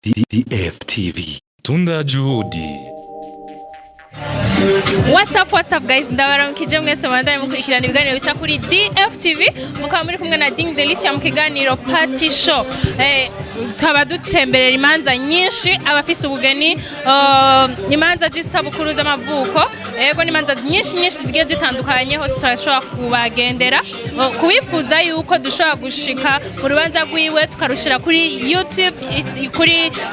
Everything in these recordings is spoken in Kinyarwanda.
DFTV. Tunda Juhudi. What's up guys, ndabaramukije mwese mwandane mukurikirana ibiganiro bica kuri DFTV mukaba muri kumwe na Ding Delicia mu kiganiro Party Show. Tukaba dutemberera imanza nyinshi abafise ubugeni, imanza z'isabukuru z'amavuko, yego n'imanza nyinshi zigiye zitandukanye hose turashobora kubagendera kubifuza yuko dushobora gushika mu rubanza rwiwe tukarushira kuri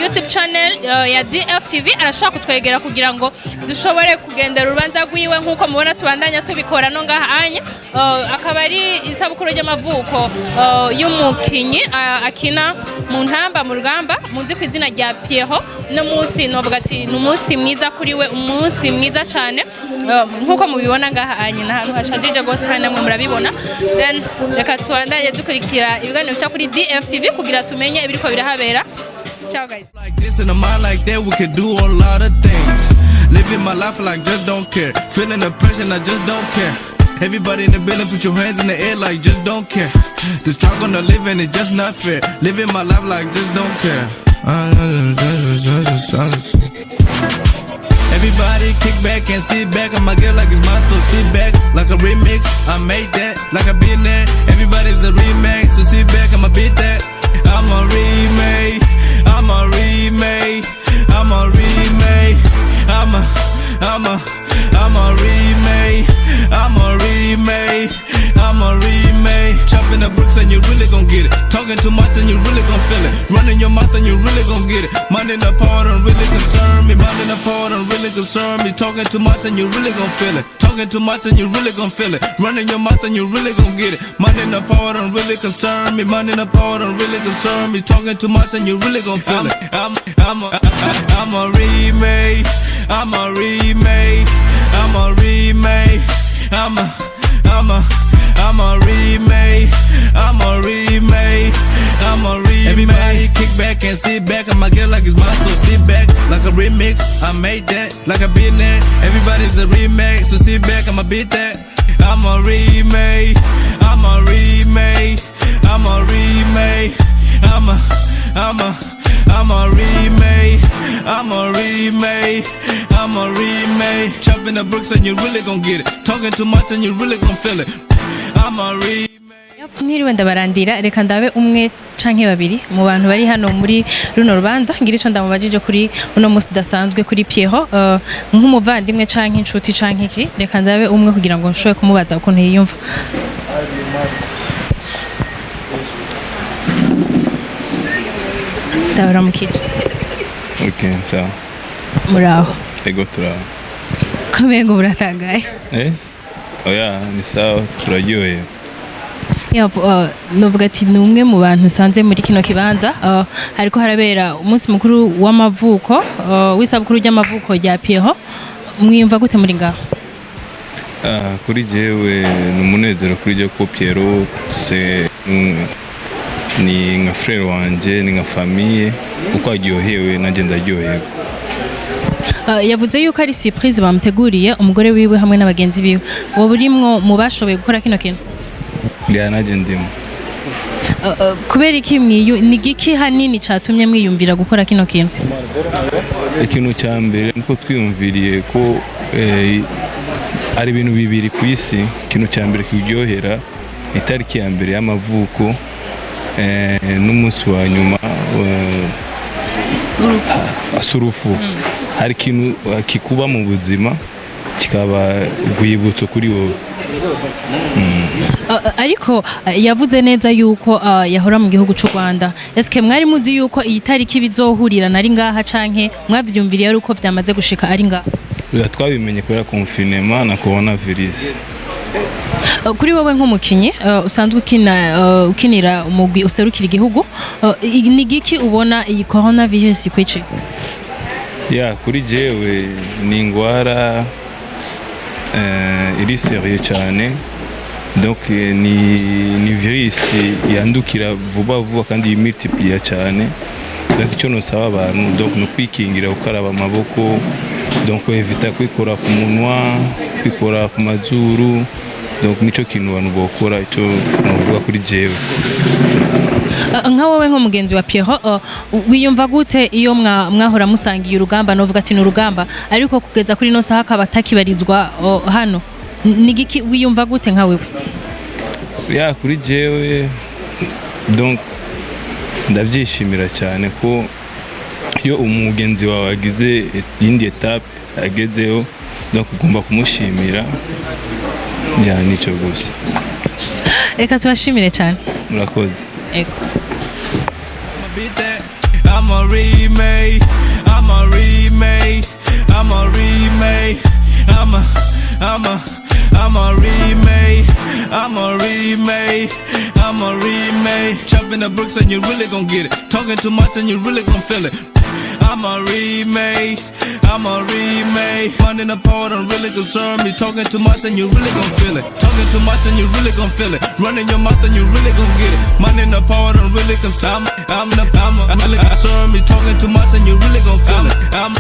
YouTube channel ya DFTV. Arashobora kutwegera kugira ngo dushobore kugendera urubanza rwiwe nkuko mubona tubandanya tubikora no ngaha anya. Akaba ari isabukuru y'amavuko y'umukinyi akina Muntamba Murugamba munzi ku izina rya Pierot. No munsi novuga ati numunsi mwiza kuri we, umunsi mwiza cyane nkuko mubibona ngaha anya nahantu hashadije gose kandi namwe murabibona. Then reka tubandanye dukurikira ibiganiro bica kuri DFTV kugira tumenye ibiriko birahabera. Ciao guys. Like this in a mind like that, we could do a lot of things. Living my life like just don't care. Feeling the pressure, I just don't care. Everybody in the building, put your hands in the air like just don't care. The struggle to living is just not fair. Living my life like just don't care. Everybody kick back and sit back. I'ma get like it's mine, so sit back. Like a remix, I made that. Like I been there. Everybody's a remix, so sit back, I'ma beat that. I'm a remake. I'm a remake. I'm a remake. I'm a remake. I'm a remake. I'm a remake. Chopping the bricks and you really gon' get it. Talking too much and you really gon' feel it. Running your mouth and you really gon' get it. Minding the part don't really concern me. Minding the part don't really concern me. Talking too much and you really gon' feel it. Talking too much and you really gon' feel it. Running your mouth and you really gon' get it. Minding the part don't really concern me. Minding the part don't really concern me. Talking too much and you really gon' feel it. I'm a remake. I'm a remake. I'm a remake. I'm a remake. I'm a remake. I'm a remake. Everybody kick back and sit back. I'ma get like it's mine, so sit back. Like a remix, I made that. Like I been there. Everybody's a remake, so sit back. I'ma beat that. I'm a remake. I'm a remake. I'm a remake. I'm a remake. I'm a remake. I'm a remake. Chopping the bricks and you really gon' get it. Talking too much and you really gon' feel it. I'm a remake. Niriwe ndabarandira reka ndabe umwe canke babiri mu bantu bari hano muri runo rubanza ngira ico ndamubajije kuri uno musi dasanzwe kuri Pierot nk'umuvandimwe canke inshuti canke iki. Reka ndabe umwe kugira ngo nshobore kumubaza ukuntu yiyumva. Ndabaramukije. Okay, sawa. Muraho. Ego turaho. Kumengo buratangaye. Oya, ni sawa turaryoheye. Novuga ati ni umwe mu bantu usanze muri kino kibanza hariko harabera umunsi mukuru w'amavuko w'isabukuru ry'amavuko rya Pierot. Mwiyumva gute muri ngaho? Kuri jewe n'umunezero kuri je ko Pierot ni nka frère wanje, ni nka famille uko aryohewe nanje ndaryohewe. Yavuze yuko ari surprise bamuteguriye umugore wiwe hamwe n'abagenzi biwe. Wowe urimwo mu bashoboye gukora kino kintu? Naje ndimo. Kubera iki ni giki hanini catumye mwiyumvira gukora kino kintu? Ikintu cya mbere nuko twiyumviriye ko ari ibintu bibiri ku isi. Ikintu cya mbere kiryohera itariki ya mbere y'amavuko n'umunsi wa nyuma asurufu. Hari ikintu kikuba mu buzima kikaba urwibutso kuri wowe. Ariko yavuze neza yuko yahora mu gihugu cy'u Rwanda. Eske mwari muzi yuko iyi tariki bizohurira nari ngaha canke mwavyumviriye ari uko vyamaze gushika ari ngaha? Twabimenye kubera confinement na coronavirus. Kuri wowe nk'umukinyi usanzwe ukinira umugwi userukira igihugu, ni giki ubona iyi coronavirus kwice? Kuri jewe ni ingwara iri sérieux cyane. Donc ni virus yandukira vuba kandi yimultiplia cyane. Donc icyo nosaba abantu donc no kwikingira ukaraba amaboko, donc evita kwikora ku munwa, kwikora ku mazuru. Donc nico kintu abantu bokora icyo novuga kuri jewe. nka wowe nko mugenzi wa Pierot wiyumva gute iyo mwahora musangiye urugamba novuga ati n'urugamba ariko kugeza kuri no saha akaba takibarizwa hano nigiki wiyumva gute nka wewe ya kuri jewe donc ndabyishimira cyane ko iyo umugenzi wawe agize indi etape agezeho donc ugomba kumushimira ya nico gusa reka tubashimire cyane murakoze ego I'm a remake, I'm a remake, I'm a remake, I'm a remake, I'm a remake, I'm a remake. Chopping the bricks and you really gon' get it. Talking too much and you really gon' feel it. I'm a remake, I'm a remake. Fun in the pot don't really concern me. Talking too much and you really gon' feel it. Talking too much and you really gon' feel it. Running your mouth and you really gon' get it. Money in the pot don't really concern me. I'm really concern me. Talking too much and you really gon' feel it. I'm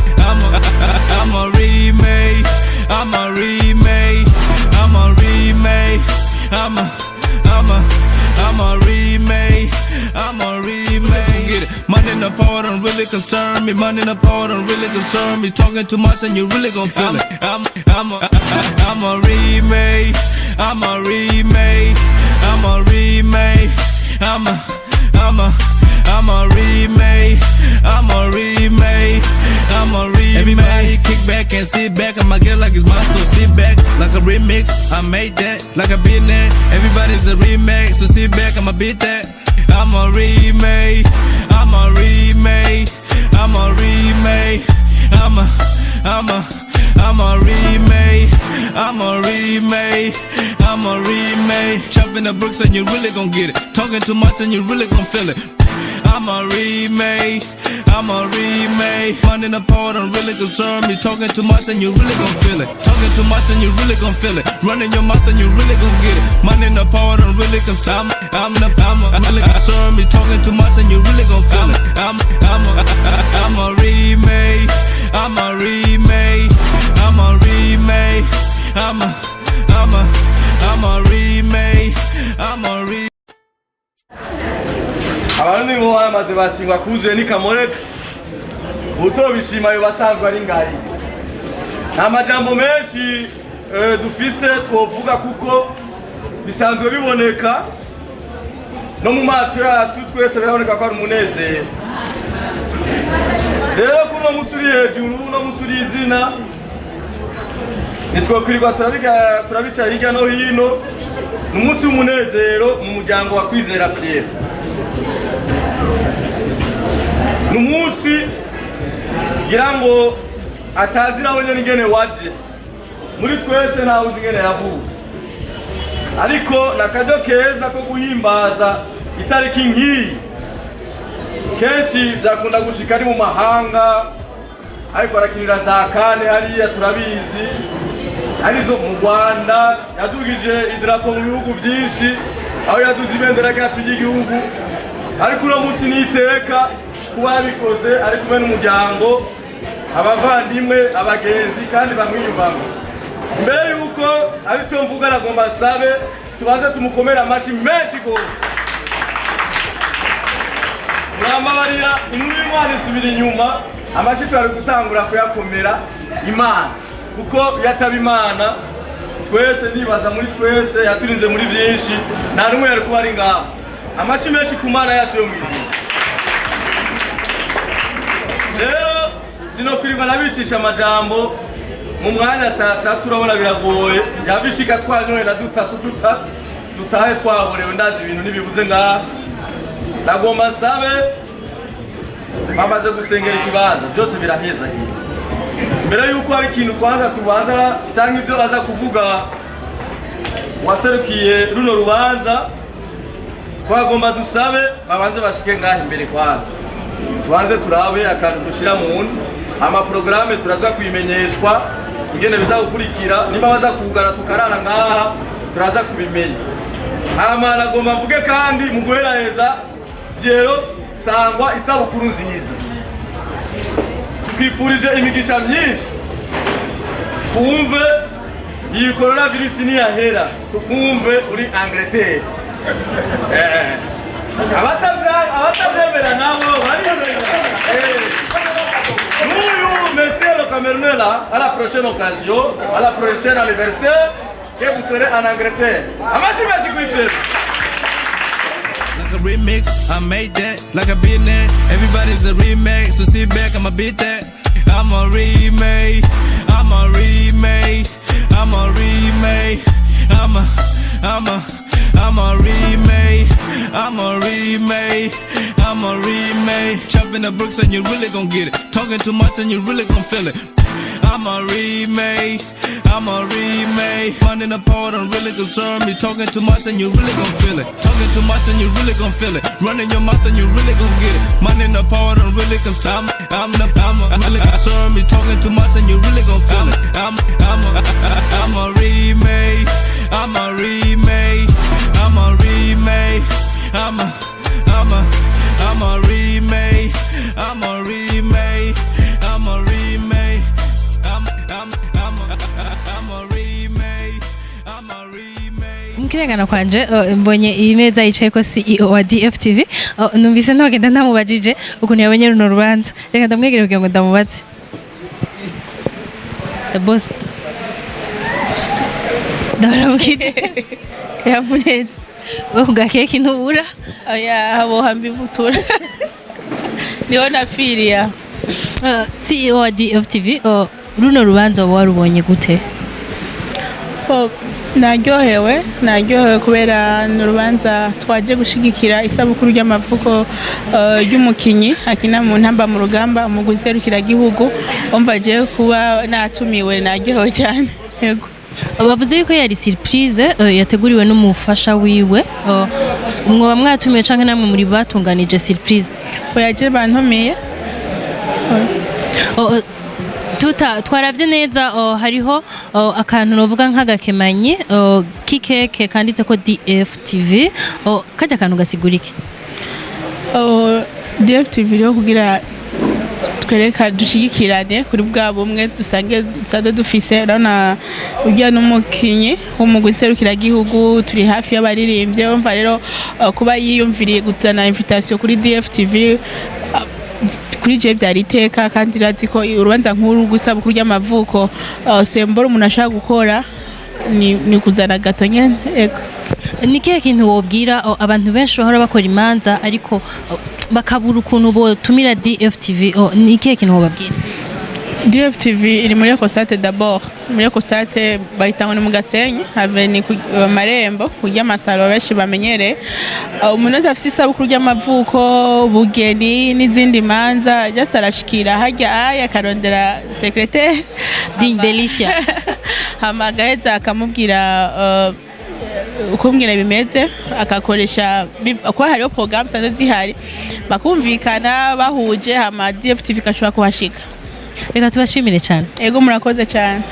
a remake, I'm a remake, I'm a remake, I'm a remake, I'm a remake. Get it. Money in the pot don't really concern me. Money in the pot don't really concern me. Talking too much and you really gon' feel it. I'm a remake, I'm a remake, I'm a remake, I'm a remake, I'm a remake, I'm a remake. Everybody kick back and sit back. I'ma get like it's mine, so sit back like a remix. I made that like I've been there. Everybody's a remake, so sit back. I'ma beat that. I'm a remake, I'm a remake, I'm a remake, I'm a remake, I'm a remake, I'm a remake. Chopping the bricks and you really gon' get it. Talking too much and you really gon' feel it. I'm a remake, I'm a remake. Fun in the pot don't really concern me. Talking too much and you really gon' feel it. Talking too much and you really gon' feel it. Running your mouth and you really gon' get it. Money in the pot don't really concern me. I'm really concern me. Talking too much and you really gon' feel it. I'm a remake, I'm a remake, I'm a remake, I'm a remake, I'm a remake. Abantu ngo bamaze batsingwa kuzuye ni kamoreka utobishima yo basanzwe ari ngayi nta majambo menshi dufise twovuga kuko bisanzwe biboneka no mu macho yacu twese biraboneka ko ari umunezero rero kuno musuri hejuru no musuri izina nitwokwirirwa turabica hirya no hino n'umunsi w'umunezero mu muryango wa Kwizera Pierre n'umunsi ngira ngo atazi nawe nyene waje muri twese ntawe uzi ngene yavutse ariko nakado keza ko guhimbaza itariki nk'iyi kenshi byakunda gushika ari mu mahanga ariko arakinira za kane hariya turabizi arizo mu Rwanda yadugije idrapo mu bihugu byinshi aho yaduze ibendera ryacu ry'igihugu ariko uno munsi niteka kuba yabikoze ari kumwe n'umuryango abavandimwe abagenzi kandi bamwiyumvamo mbere yuko aricyo mvuga nagomba sabe tubaze tumukomera amashi menshi go mwamabarira imwimwana isubira inyuma amashi twari gutangura kuyakomera Imana kuko yataba Imana twese nibaza muri twese yaturinze muri byinshi nta numwe yari kuba ari ngaho amashi menshi ku Mana yacu yo mw'ijuru rero sinokwirirwa nabicisha amajambo mu mwanya saa 3 turabona biragoye yabishika twanyoye na dutahe twaborewe ndazi ibintu nibibuze ngaha nagomba sabe bamaze gusengera ikibanza byose biraheza mbere yuko hari ikintu kwanza tubanza cyangwa ibyo aza kuvuga waserukiye runo rubanza twagomba dusabe babanze bashike ngaha imbere kwanza tubanze turabe akantu dushira mu amaprograme turaza kuyimenyeshwa ingene bizagukurikira niba baza kugara tukarara ngaha turaza kubimenya hama nagomba mvuge kandi mu guheraheza Pierot sangwa isabukuru nziza twifurije imigisha myinshi twumve iyi coronavirus ni yahera tukumve uri Angleterre abatavya abatabyemera nabo monsieur le Camerounais là, à la prochaine occasion, à la prochaine anniversaire, que vous serez en Angleterre. Merci. Like a remix, I made that. Like I've been there, everybody's a remake. So sit back, I'ma beat that. I'm a remake. I'm a remake. I'm a remake. I'm a remake. I'm a remake. I'm a remake. Chopping the bricks and you really gon' get it. Talking too much and you really gon' feel it. I'm a remake. I'm a remake. Fun in the part don't really concern me. Talking too much and you really gon' feel it. Talking too much and you really gon' feel it. Running your mouth and you really gon' get it. Money in the part don't really concern me. I'm really concern me. Talking too much and you really gon' feel it. I'm a remake. I'm a remake. I'm a remake. I'm a remake. I'm a remake. I'm a remake. Mkirengana kwanje mbonye imeza yicaye ko CEO wa DFTV numvise ntogenda ntamubajije ukuntu yabonye runo rubanza reka ndamwegere kugira ngo ndamubaze the boss ndaramukije yavunetse uga keke ntubura oya habo hambi butura niho nafiriya CEO wa DFTV runo rubanza warubonye gute? naryohewe kubera n'urubanza twaje gushigikira isabukuru y'amavuko y'umukinyi akina mu ntamba mu rugamba umugwi serukira gihugu umva je kuba natumiwe naryohewe cyane yego. Bavuze yuko yari surprise yateguriwe n'umufasha wiwe mwoba mwatumiye canke namwe muri batunganije surprise? Oyaje bantumiye twaravye neza hariho akantu novuga nk'agakemanyi kikeke kanditse ko DFTV kajya akantu gasigurike DFTV ryo kugira twereka dushigikirane kuri bwa bumwe dusange dufise rana ujya n'umukinyi w'umugwi serukira gihugu turi hafi y'abaririmbye umva rero kuba yiyumviriye gutana invitation kuri DFTV kuri je byari iteka kandi razi ko urubanza nkuru gusaba kuri y'amavuko sembora umuntu ashaka gukora ni kuzana gato nyene ego. Ni kihe kintu wobwira abantu benshi bahora bakora imanza ariko bakabura ukuntu bo tumira DFTV ni kihe kintu wobabwira? DFTV iri muri Ekosate d'abord muri Ekosate bahitangwa mu Gasenyi have ni ku marembo kujya masalo benshi bamenyere umuntu afite isabukuru y'amavuko bugeni n'izindi manza just arashikira hajya akarondera secrétaire Delicia hamagaheza akamubwira ukumbwira bimeze akakoresha ko hariho programme sanzo zihari bakumvikana bahuje hama DFTV kashobora kuhashika. Reka tubashimire cyane. Ego murakoze cyane.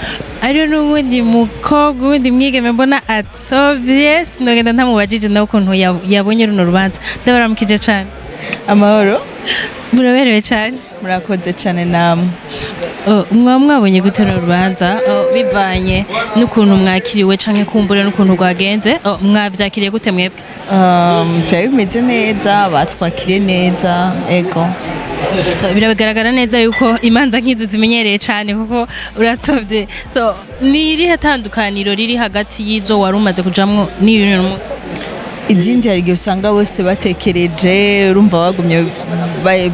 Ariyo n'ubundi mukobwa ubundi mwigeme mbona atsovye sinogenda ntamubajije nawe ukuntu yabonye runo rubanza ndabaramukije cyane. Amahoro muraberewe cyane. Murakoze cyane namwe. Mwabonye gute runo rubanza bivanye n'ukuntu mwakiriwe canke kumbure n'ukuntu rwagenze mwavyakiriye gute mwebwe? Byari bimeze neza batwakiriye neza ego. Biragaragara neza yuko imanza nk'izo zimenyereye cyane kuko uratsovye so ni irihe tandukaniro riri hagati y'izo wari umaze kujamwo n'uyu munsi? Izindi hari usanga bose batekereje urumva bagumye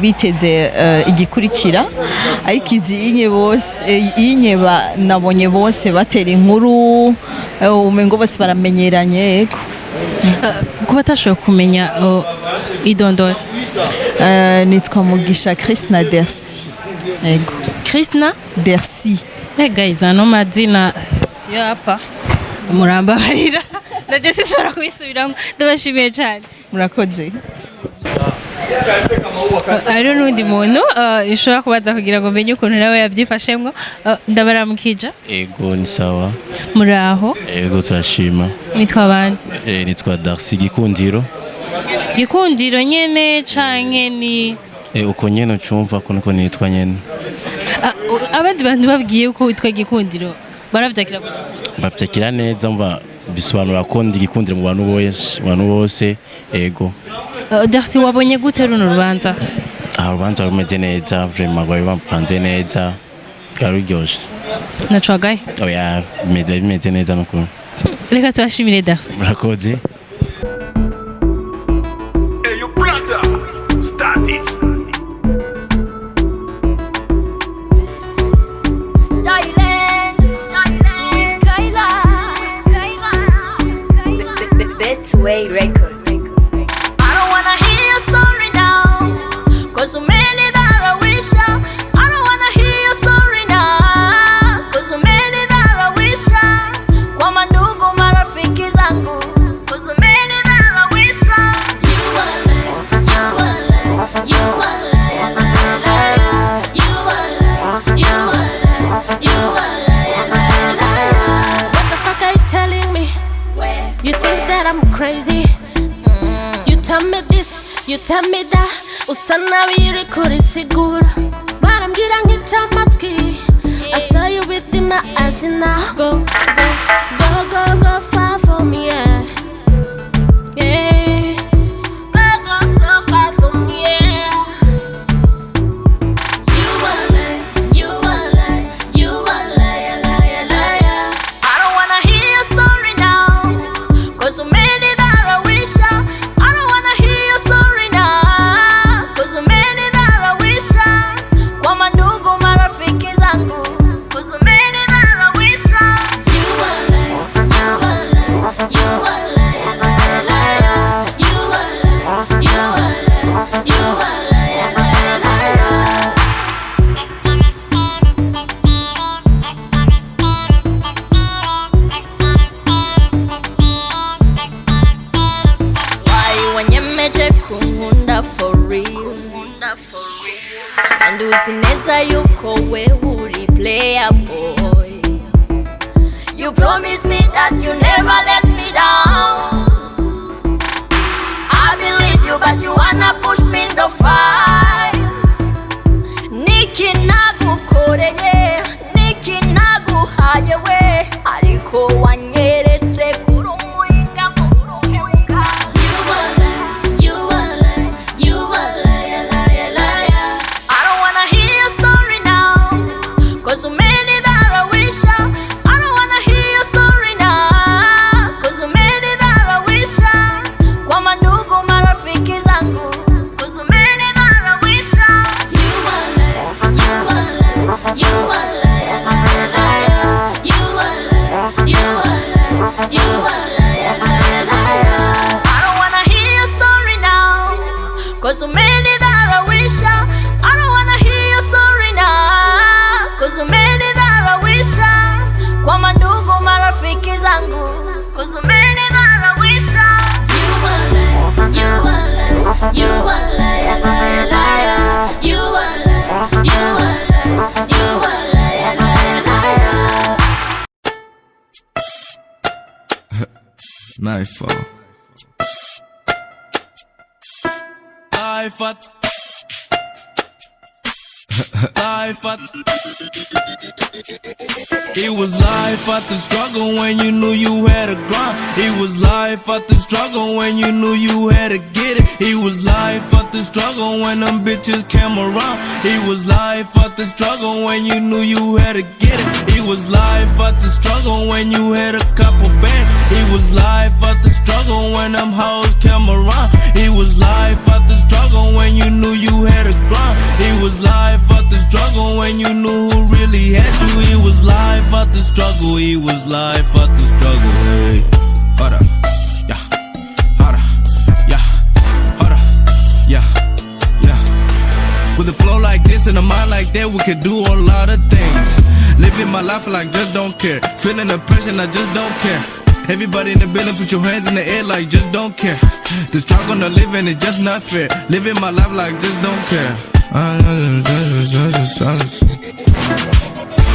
biteze igikurikira ariko izi bose nabonye bose batera inkuru umengo bose baramenyeranye yego. Kuba atashoboye kumenya idondora nitwa Mugisha Christina Dersi yego. Christina Dersi guys ano mazina siyo hapa muramba barira ndaje sishobora kwisubiramo ndabashimiye cyane. Murakoze. Ariyo n'undi muntu ishobora kubaza kugira ngo menye ukuntu nawe yabyifashemwo ndabaramukije. Ego ni sawa. Muraho? Ego turashima. Nitwa bande? Nitwa Darcy Gikundiro. Gikundiro nyene canke ni uko nyene cyumva ko niko nitwa nyene. Abandi bantu babwiye uko witwa Gikundiro baravyakira gute? Bavyakira neza mva bisobanura ko ndi Gikundiro mu bantu bose ego. Darcy wabonye gute runo rubanza? Urubanza rumeze neza vraiment bari bapanze neza karuryoshe Nacwagaye? oya bimeze neza nuko Reka tubashimire Darcy. murakoze. Hey, your brother, start it. Best way record. I don't wanna hear you sorry now, cause so many that I wish I don't wanna hear you sorry now, cause so many that I wish kwa mandugu marafiki zangu, cause so many that I wish you are like, you are like, you are like, you are like, you are like, you are like. What the fuck are you telling me? You think that I'm crazy? You tell me this, you tell me that. Usana biri kuri sigura, barambwira nkica amatwi. I saw you within my eyes and now go far for me, yeah. Yeah, go far for me, yeah. You are like, you are like, you are liar, liar, liar. I don't wanna hear you sorry now, cause so many that I wish I don't wanna hear you sorry now, cause so many that I wish kwa mandugu marafiki zangu, cause so many that I wish you are like, you are like, you are liar, liar, liar. You are like, you are like, you are liar, liar, liar. Why wanyemeje kunkunda for real? And uzineza yuko we uri player boy. You promised me that you never let me down. I believe you, but you wanna push me in the fight. Niki nagukoreye, niki naguhaye we, ariko wanyeretse kuri umuhinga muruhemuka. You are like, you are like, you are liar, liar, liar. I don't wanna hear you sorry now, cause so many that I wish I don't wanna hear you sorry now, cause so many that I wish kwa mandugu marafiki zangu, cause so many that I wish you are like, you are like, you are liar, liar, liar. You are like, you are like, you are liar, liar, liar. I don't wanna hear you sorry now, cause so many that I wish I don't wanna hear you sorry now, cause so many that I wish kwa mandugu marafiki zangu, cause so many that I wish you are like, you are like, you are liar, liar, liar. You are like, you are like, you are liar, liar, liar. Nightfall. Life at life at It was life after struggle when you knew you had to grind. It was life after struggle when you knew you had to get it. It was life after struggle when them bitches came around. It was life after struggle when you knew you had to get it. It was life after struggle when you had a couple bands. It was life after struggle when them hoes came around. It was life after struggle when you knew you had to grind. It was life after struggle when you knew who really had you. It was life after struggle. It was life after struggle. Hey, hold up, yeah, hold up, yeah, hold up, yeah, yeah. With a flow like this and a mind like that, we could do a lot of things. Living my life like just don't care. Feeling the pressure, I just don't care. Everybody in the building, put your hands in the air like just don't care. The struggle to living is just not fair. Living my life like just don't care.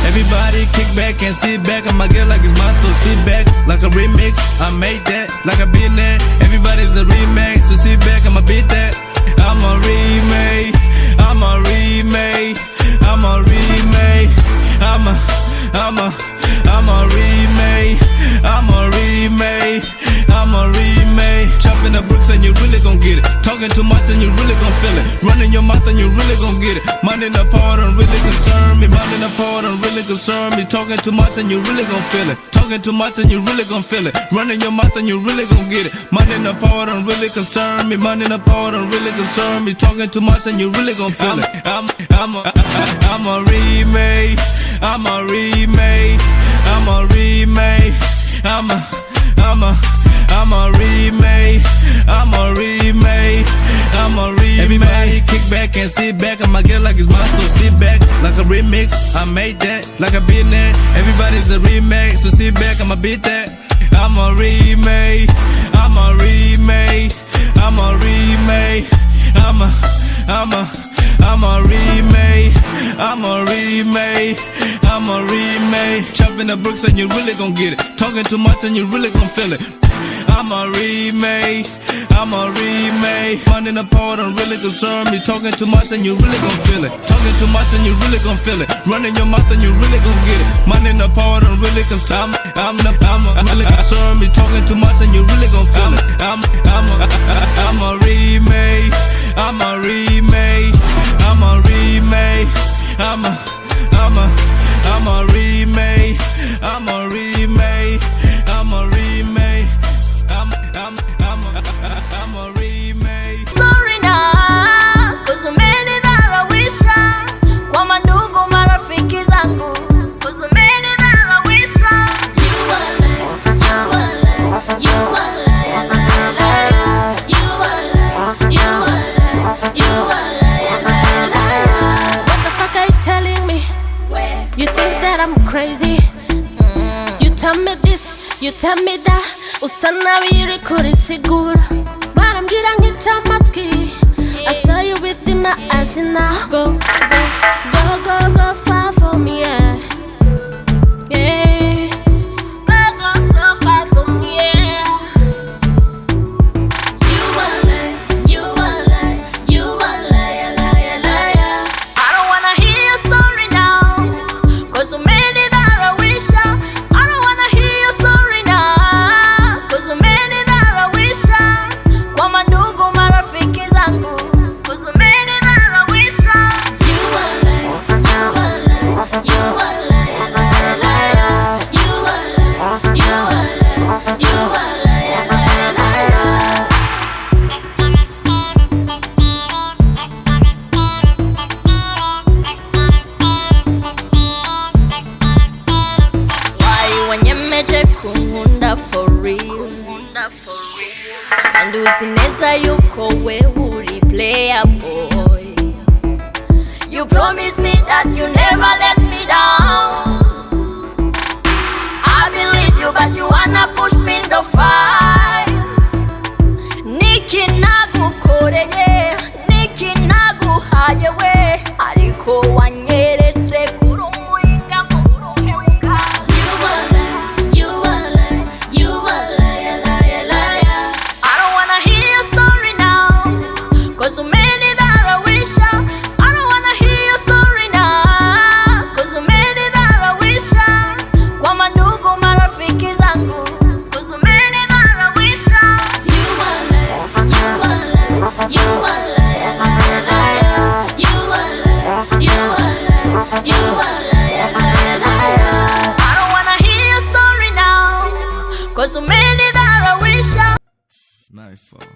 Everybody kick back and sit back. I'ma get like it's mine, so sit back. Like a remix, I made that. Like I been there. Everybody's a remake, so sit back, I'ma beat that. I'm a remake, I'm a remake, I'm a remake, I'm a remake, I'm a remake, I'm a remake. Chopping the bricks and you really gon' get it. Talking Talking too much and you really gon' feel it. Running your mouth and you really gon' get it. Money in the power don't really concern me. Money in the power don't really concern me. Talking too much and you really gon' feel it. Talking too much and you really gon' feel it. Running your mouth and you really gon' get it. Money in the power don't really concern me. Money in the power don't really concern me. Talking too much and you really gon' feel it. I'm a remake. I'm a remake. I'm a remake. I'm a remake. I'm a remake. I'm a remake. Everybody kick back and sit back. I'ma get like it's mine, so sit back. Like a remix, I made that. Like I been there. Everybody's a remake, so sit back. I'ma beat that. I'm a remake. I'm a remake. I'm a remake. I'm a remake. I'm a remake. I'm a remake. Chopping the bricks and you really gon' get it. Talking too much and you really gon' feel it. I'm a remake. I'm a remake. Money in the power don't really concern me. Talking too much and you really gon' feel it. Talking too much and you really gon' feel it. Running your mouth and you really gon' get it. Money in the power don't really concern me. I'm really concern me. Talking too much and you really gon' feel it. I'm a remake. I'm a remake. I'm a remake. I'm a remake. I'm a remake. I'm a remake. I'm a remake. Sorry now, cause umenidharawisha kwa mandugu marafiki zangu, cause umenidharawisha. You are like, you are like, you are like, you are like, you are like, you are like. What the fuck are you telling me? You think that I'm crazy? You tell me this, you tell me that. Usana biri kuri sigura barambwira nk'icamatwi. I saw you within my eyes and now go far for me, yeah. Yeah. Go far for me, yeah. You are like, you are like, you are liar, liar, liar. I don't wanna hear you sorry now, cause so many that I wish I don't wanna hear you sorry now, cause so many that I wish kwa mandugu marafiki zangu, cause so many that I wish you are like, you are like, you are liar, liar, liar. You are like, you are like, you are liar, liar, liar. Why wanyemeje kunkunda for real? And uzineza yuko we uri player boy. You promised me that you never let me down. I believe you, but you wanna push me in the fight. Niki nagukoreye, niki naguhaye we, ariko wanyeretse kuri umuhinga mu kuruhuka. You are like, you are like, you are liar, liar, liar. I don't wanna hear you sorry now, cause so many that I wish I don't wanna hear you sorry now, cause so many that I wish kwa mandugu marafiki zangu, cause so many that I wish. You are like, you are like, you are liar, liar, liar. You are like, you are like, you are liar, liar, liar. I don't wanna hear you sorry now, cause so many that I wish Nightfall.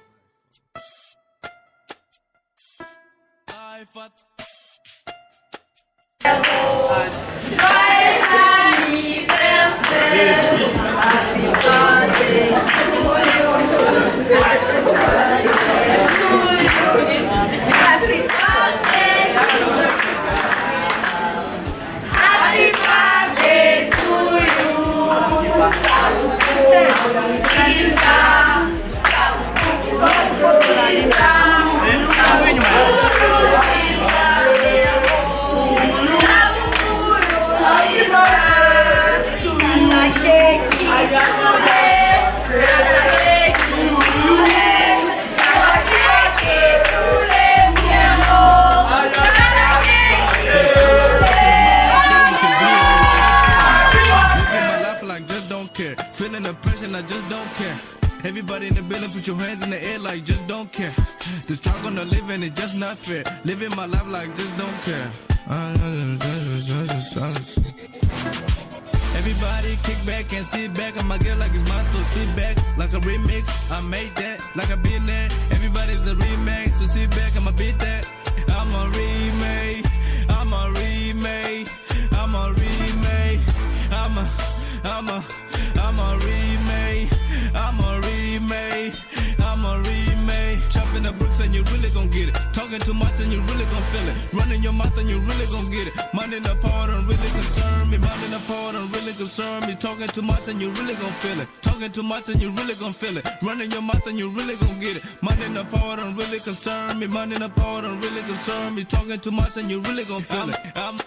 Feeling the pressure and I just don't care. Everybody in the building, put your hands in the air like just don't care. The struggle on the living is just not fair. Living my life like just don't care. Everybody kick back and sit back. I'ma get like it's mine, so sit back like a remix. I made that like I been there. Everybody's a remix, so sit back. I'ma beat that. I'm a remake. I'm a remake. I'm a remake. I'm a remake. I'm a remake. I'm a remake. Chopping the bricks and you really gon' get it. Talking too much and you really gon' feel it. Running your mouth and you really gon' get it. Money in the part don't really concern me. Money in the part don't really concern me. Talking too much and you really gon' feel it. Talking too much and you really gon' feel it. Running your mouth and you really gon' get it. Money in the part don't really concern me. Money in the part don't really concern me. Talking too much and you really gon' feel it. I'm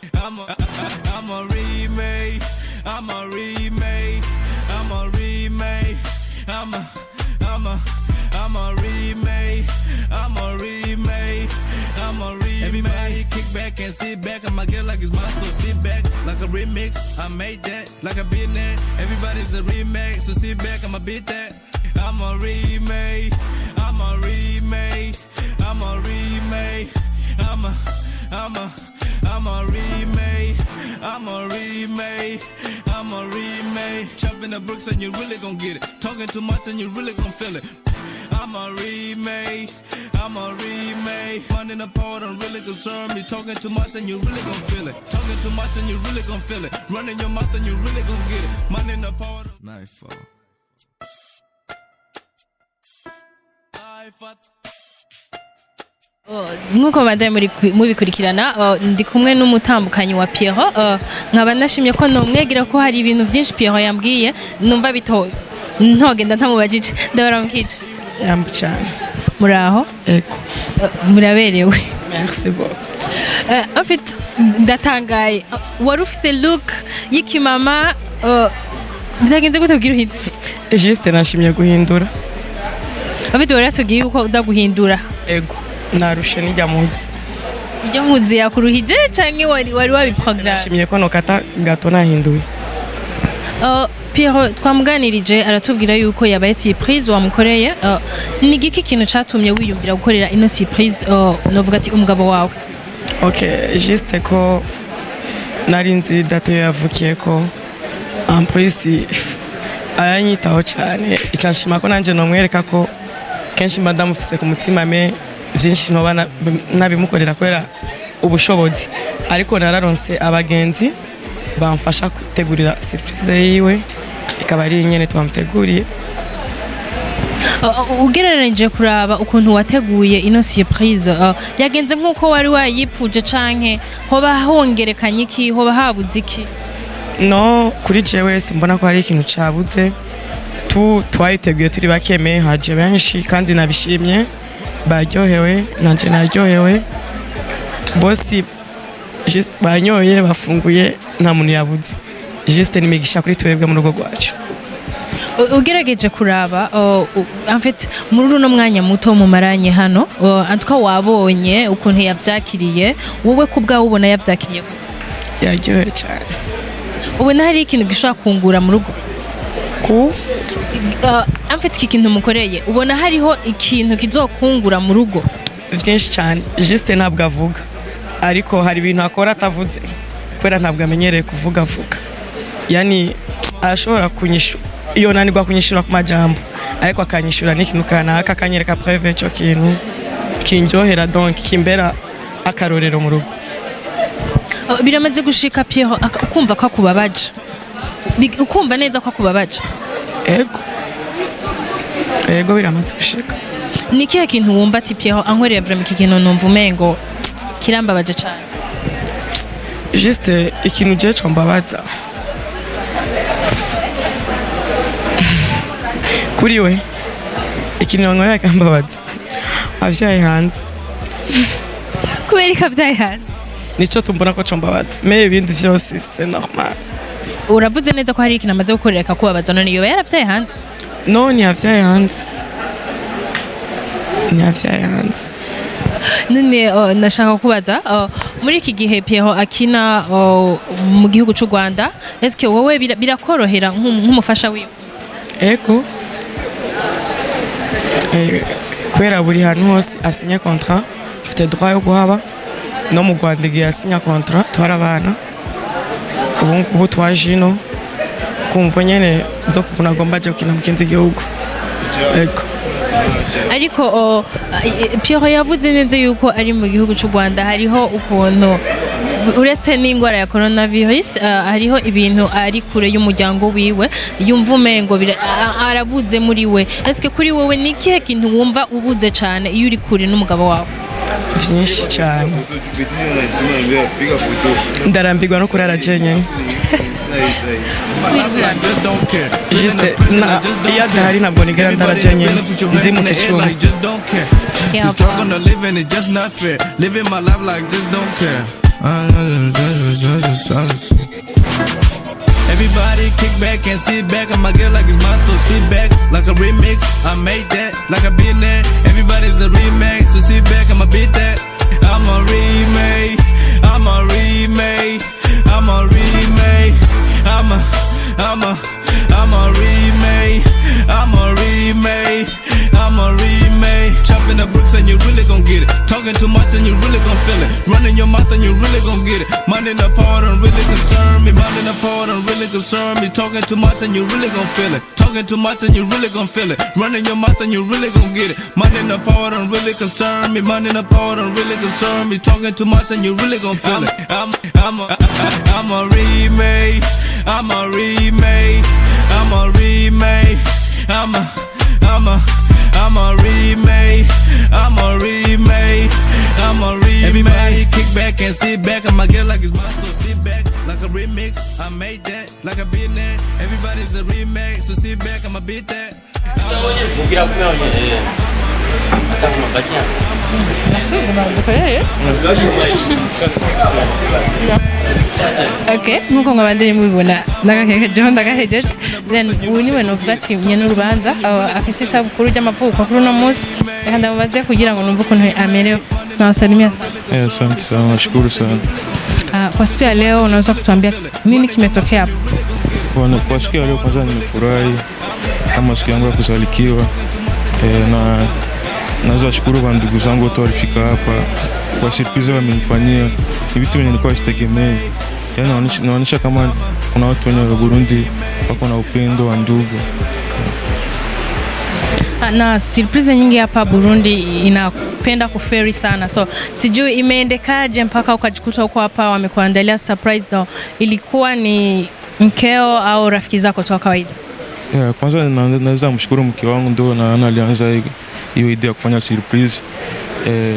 a remake. I'm a remake. I'm a remake. I'm a remake. I'm a remake. I'm a remake. Everybody kick back and sit back. I'ma get like it's mine, so sit back like a remix. I made that like I been there. Everybody's a remake, so sit back. I'ma beat that. I'm a remake. I'm a remake. I'm a remake. I'm a remake. I'm a remake. I'm a remake. Chopping the bricks and you really gon' get it. Talking too much and you really gon' feel it. I'm a remake. I'm a remake. Money in the part don't really concern me. Talking too much and you really gon' feel it. Talking too much and you really gon' feel it. Running your mouth and you really gon' get it. Money in the part. Nightfall. Nkuko madame mubikurikirana ndi kumwe n'umutambukanyi wa Pierot nkaba nashimye ko nomwegira ko hari ibintu byinshi Pierot yambwiye numva bito ntogenda ntamubajije ndabaramukije yambu cyane muraho eko muraberewe merci beaucoup en fait ndatangaye wari ufise look y'ikimama byagenze gute kugira uhindura juste nashimye guhindura en fait wari tugiye uko uza guhindura ego narushe nijya munsi ijya muzi yakuruhije canke wari wabiprogram nashimye ko nokata gato nahinduye Pierot twamuganirije aratubwira yuko yabaye surprise wamukoreye ni giki kintu catumye wiyumvira gukorera ino surprise novuga ati umugabo wawe okay juste ko narinzi dato yavukiye ko en plus aranyitaho cyane icanshima ko nanje nomwereka ko kenshi madame ufise ku mutima me byinshi nobana nabimukorera kwera ubushobozi ariko nararonse abagenzi bamfasha gutegurira surprise yiwe ikaba ari nyene twamuteguriye ugereranije kuraba ukuntu wateguye ino surprise yagenze nkuko wari wayipfuje canke hoba hongerekanye iki hoba habuze iki no kuri jewe simbona ko hari ikintu cabuze twayiteguye turi bakeme haje benshi kandi nabishimye baryohewe nanje naryohewe bosi juste banyoye bafunguye nta muntu yabuze juste nimigisha kuri twebwe mu rugo rwacu ugerageje kuraba en fait muri runo mwanya muto mu maranye hano antwa wabonye ukuntu yavyakiriye wowe kubwa ubona yavyakiriye gute yaryohe cyane ubona hari ikintu gishobora kungura mu rugo ku en fait ikintu mukoreye ubona hariho ikintu kizokungura mu rugo byinshi cyane juste ntabwo avuga ariko hari ibintu akora atavuze kwera ntabwo amenyereye kuvuga avuga yani arashobora kunyishura iyo nanirwa kunyishura ku majambo ariko akanyishura n'ikintu kanaka akanyereka preuve cyo kintu kinjohera donc kimbera akarorero mu rugo biramaze gushika Pierot ukumva ko akubabaje ukumva neza ko akubabaje ego biramaze gushika ni kihe kintu wumva ati Pierot ankorera vraiment iki kintu numva umengo kirambabaje cyane juste ikintu je combabaza kuri we ikintu nkorera kambabaza avyaye hanze kubera ikavyaye hanze nico tumbona ko combabaza mais ibindi vyose c'est normal uravuze neza ko hari ikintu amaze gukorera kakubabaza none yoba yaravyaye hanze no ntiyavyaye hanze none nashaka kubaza muri iki gihe Pierot akina mu gihugu cy'u Rwanda est-ce que wowe birakorohera nk'umufasha wiwe ego kubera buri hantu hose asinya contrat ufite droit yo kuhaba no mu Rwanda igihe asinya contrat twarabana ubu twaje ino kumva nyene zo kubona agomba aje gukina mu kindi gihugu. ariko Pierot yavuze neza yuko ari mu gihugu cy'u Rwanda hariho ukuntu uretse n'ingwara ya coronavirus hariho ibintu ari kure y'umuryango wiwe yumva umengo arabuze muri we. Eske kuri wowe ni kihe kintu wumva ubuze cyane iyo uri kure n'umugabo wawe? Vyinshi cyane ndarambirwa no kurara jenyine juste iyo adahari ntabwo nigera ndara jenyine ndi mu cyumba. Everybody kick back and sit back. I'ma get like it's mine, so sit back like a remix. I made that like I've been there. Everybody's a remix, so sit back. I'ma beat that. I'm a remake. I'm a remake. I'm a remake. I'm a remake. I'm a remake. I'm a remake. Chopping the bricks and you really gon' get it. Talking too much and you really gon' feel it. Running your mouth and you really gon' get it. Mind in the part don't really concern me. Mind in the part don't really concern me. Talking too much and you really gon' feel it. Talking too much and you really gon' feel it. Running your mouth and you really gon' get it. Mind in the part don't really concern me. Mind in the part don't really concern me. Talking too much and you really gon' feel it. I'm a remake. I'm a remake. I'm a remake. I'm a remake. I'm a remake. I'm a remake. Everybody kick back and sit back. I'ma get like it's mine, so sit back like a remix. I made that like I've been there. Everybody's a remake, so sit back. I'ma beat that. Okay, nkuko mwabandiri mubibona ndagahejeje ndagahejeje then uniwe novuga ati nyene urubanza afise isabukuru ry'amavuko kuri no munsi reka ndamubaze kugira ngo numve ukuntu amerewe. Nawasalimia sana. Asante sana, nashukuru sana. Kwa siku ya leo unaweza kutuambia nini kimetokea hapo? Kwa siku ya leo kwanza nimefurahi kama siku yangu ya kuzalikiwa na naweza shukuru kwa ndugu zangu wote walifika hapa kwa surprise wamenifanyia. Ni vitu wenye nilikuwa sitegemei. Yaani naonyesha kama kuna watu wenye wa Burundi wako na upendo wa ndugu. Na surprise nyingi hapa Burundi inapenda kuferi sana. So sijui imeendekaje mpaka ukajikuta huko hapa wamekuandalia surprise though. Ilikuwa ni mkeo au rafiki zako tu kawaida? Kwanza naweza mshukuru mke wangu ndo na alianza hiyo idea kufanya surprise.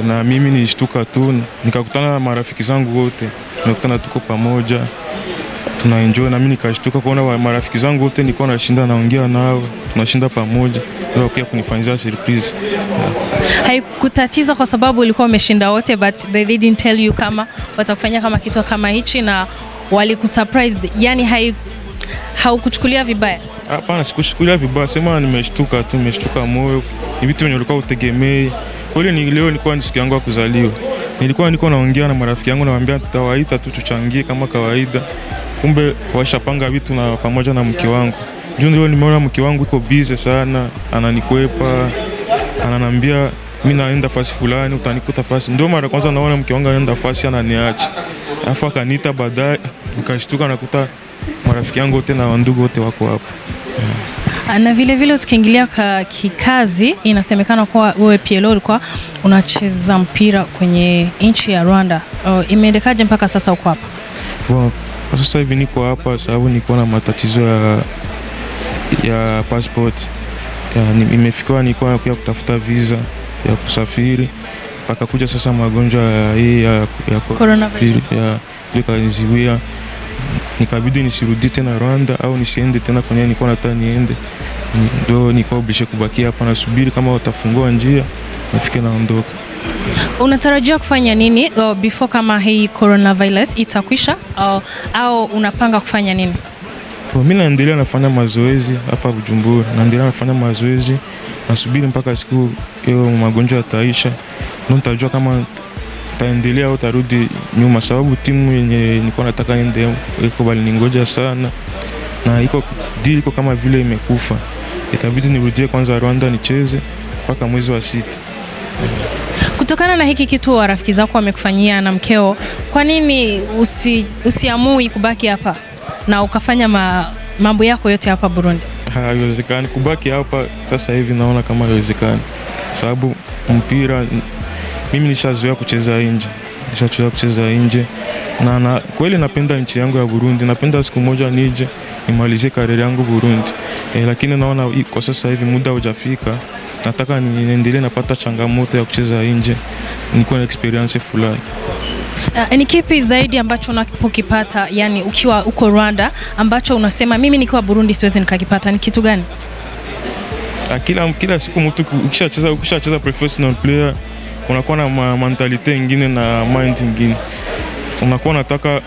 Na mimi nilishtuka tu nikakutana na marafiki zangu wote. Tunakutana tuko pamoja. Tunaenjoy na mimi nikashtuka kuona marafiki zangu wote nilikuwa nashinda naongea nao. Tunashinda pamoja. Ndio pia kunifanyia surprise. Haikutatiza kwa sababu ulikuwa umeshinda wote but they didn't tell you kama watakufanya kama kitu kama hichi na walikusurprise. Yani haukuchukulia vibaya? Hapana, sikuchukulia vibaya. Sema nimeshtuka tu, nimeshtuka moyo. Ni vitu wenye ulikuwa utegemei. Kwa hiyo leo nilikuwa ni siku yangu ya kuzaliwa. Nilikuwa naongea na marafiki yangu nawaambia tutawaita tu tuchangie kama kawaida. Kumbe washapanga vitu na pamoja na mke wangu. Ndio nimeona mke wangu yuko busy sana, ananikwepa, ananiambia mimi naenda fasi fulani utanikuta fasi. Ndio mara kwanza naona mke wangu anaenda fasi ananiacha. Alafu akaniita baadaye nikashtuka nakuta marafiki yangu wote na ndugu wote wako hapo. Na vile tukiingilia kikazi inasemekana kwa wewe Pierot ulikuwa unacheza mpira kwenye nchi ya Rwanda. Imeendekaje mpaka sasa uko hapa? Kwa sasa hivi niko hapa sababu niko na matatizo ya passport. Nimefikiwa nilikuwa kuja kutafuta visa ya kusafiri. Paka kuja sasa magonjwa ya coronavirus nikaniziwia. Nikabidi nisirudi tena Rwanda au nisiende tena kwenye nilikuwa nataka niende. Ndio nilikuwa obligé kubaki hapa nasubiri kama watafungua njia nifike naondoka. Unatarajia kufanya nini before kama hii coronavirus itakwisha au unapanga kufanya nini? Mimi naendelea nafanya mazoezi hapa Bujumbura. Naendelea nafanya mazoezi. Nasubiri mpaka siku hiyo magonjwa yataisha. Ndio nitajua kama taendelea au tarudi nyuma sababu timu yenye nilikuwa nataka niende iko bali ningoja sana na iko kama vile imekufa. Itabidi nirudie kwanza Rwanda nicheze mpaka mwezi wa 6. Kutokana na hiki kitu wa rafiki zako wamekufanyia na mkeo, kwa nini usiamui kubaki hapa na ukafanya mambo yako yote hapa Burundi? Haiwezekani kubaki hapa sasa hivi, naona kama haiwezekani. Sababu mpira mimi nishazoea kucheza nje. Na kweli napenda nchi yangu ya Burundi. Napenda siku moja nije nimalizie career yangu Burundi. Lakini naona kwa sasa hivi muda hujafika. Nataka niendelee napata changamoto ya kucheza nje. Nikuwa na experience fulani. Ni kipi zaidi ambacho unapokipata, yani ukiwa uko Rwanda, ambacho unasema mimi nikiwa Burundi siwezi nikakipata? Ni kitu gani? Kila siku mtu ukishacheza professional player unakuwa na mentality nyingine na mind nyingine. Unakuwa unataka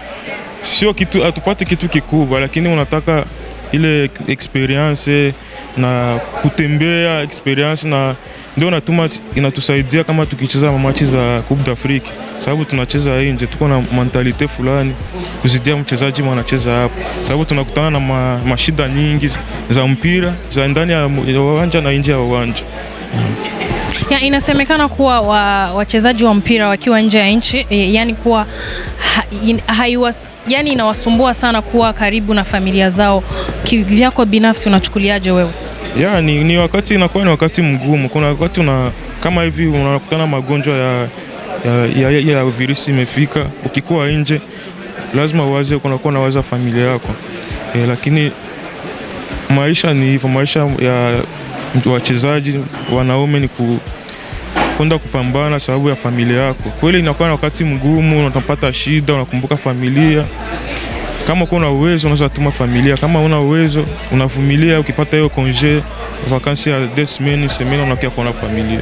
sio kitu, atupate kitu kikubwa, lakini unataka ile experience na kutembea experience, na ndio natuma inatusaidia kama tukicheza machi za Coupe d'Afrique, sababu tunacheza nje, tuko na mentality fulani kuzidia mchezaji anacheza hapo, sababu tunakutana na mashida nyingi za mpira za ndani ya uwanja na nje ya uwanja. Inasemekana kuwa wachezaji wa mpira wakiwa nje ya nchi, yani kuwa yani inawasumbua sana kuwa karibu na familia zao. Kivyako binafsi unachukuliaje wewe? Ni wakati inakuwa ni wakati mgumu. Kuna wakati kama hivi unakutana magonjwa ya virusi imefika, ukikuwa nje lazima uwaze, kunakuwa nawaza familia yako. Lakini maisha ni hivyo, maisha ya wachezaji wanaume ni kwenda kupambana sababu ya familia yako. Kweli inakuwa na wakati mgumu, unapata shida, unakumbuka familia. Kama kuna uwezo unaweza tuma familia, kama una uwezo unavumilia, ukipata hiyo congé vacances ya 2 semaines unakia kuona familia.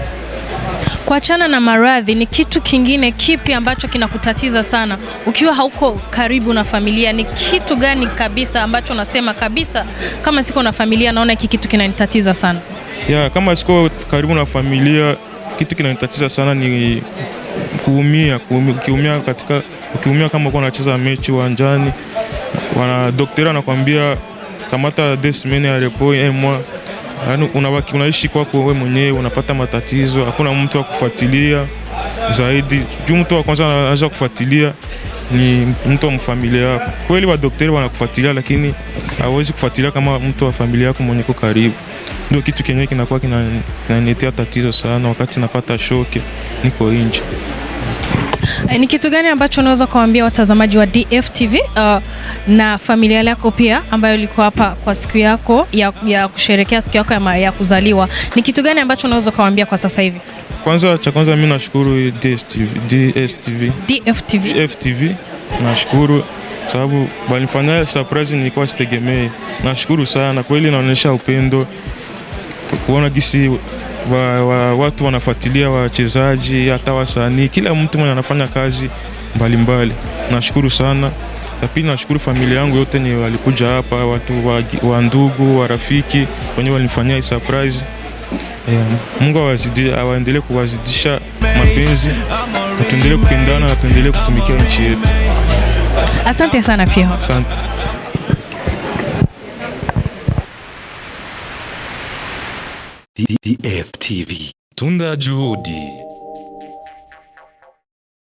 Kuachana na maradhi, ni kitu kingine kipi ambacho kinakutatiza sana ukiwa hauko karibu na familia? Ni kitu gani kabisa ambacho unasema kabisa, kama siko na familia naona hiki kitu kinanitatiza sana? Kama siko karibu na familia, kitu kinanitatiza sana ni kuumia ukiumia kama uko unacheza mechi uwanjani, daktari anakuambia kamata 2 semaines ya repos, 1 mois. Yaani unaishi kwako wewe mwenyewe, unapata matatizo, hakuna mtu wa kufuatilia zaidi. Mtu wa kwanza anaanza kufuatilia ni mtu wa familia yako. Kweli wa daktari wanakufuatilia, lakini hawezi kufuatilia kama mtu wa familia yako mwenye uko karibu. Ndio kitu kenyewe kinakuwa kinaniletea tatizo sana wakati napata shoke niko nje. Ni kitu gani ambacho unaweza kuambia watazamaji wa DFTV na familia yako pia ambayo liko hapa kwa siku yako ya kusherehekea siku yako ya kuzaliwa? Ni kitu gani ambacho unaweza kuambia kwa sasa hivi? Kwanza mimi nashukuru DFTV. Nashukuru sababu walifanya surprise nilikuwa sitegemei. Nashukuru sana, kweli inaonyesha upendo. Kuona gisi watu wanafuatilia wachezaji, hata wasanii, kila mtu mwenye anafanya kazi mbalimbali. Nashukuru sana. Na pia nashukuru familia yangu yote ni walikuja hapa, watu wa ndugu, wa rafiki wenye walinifanyia surprise. Mungu awaendelee kuwazidisha mapenzi, tuendelee kupendana na tuendelee kutumikia nchi yetu. Asante sana Pierot. Asante. DFTV. Tunda juhudi.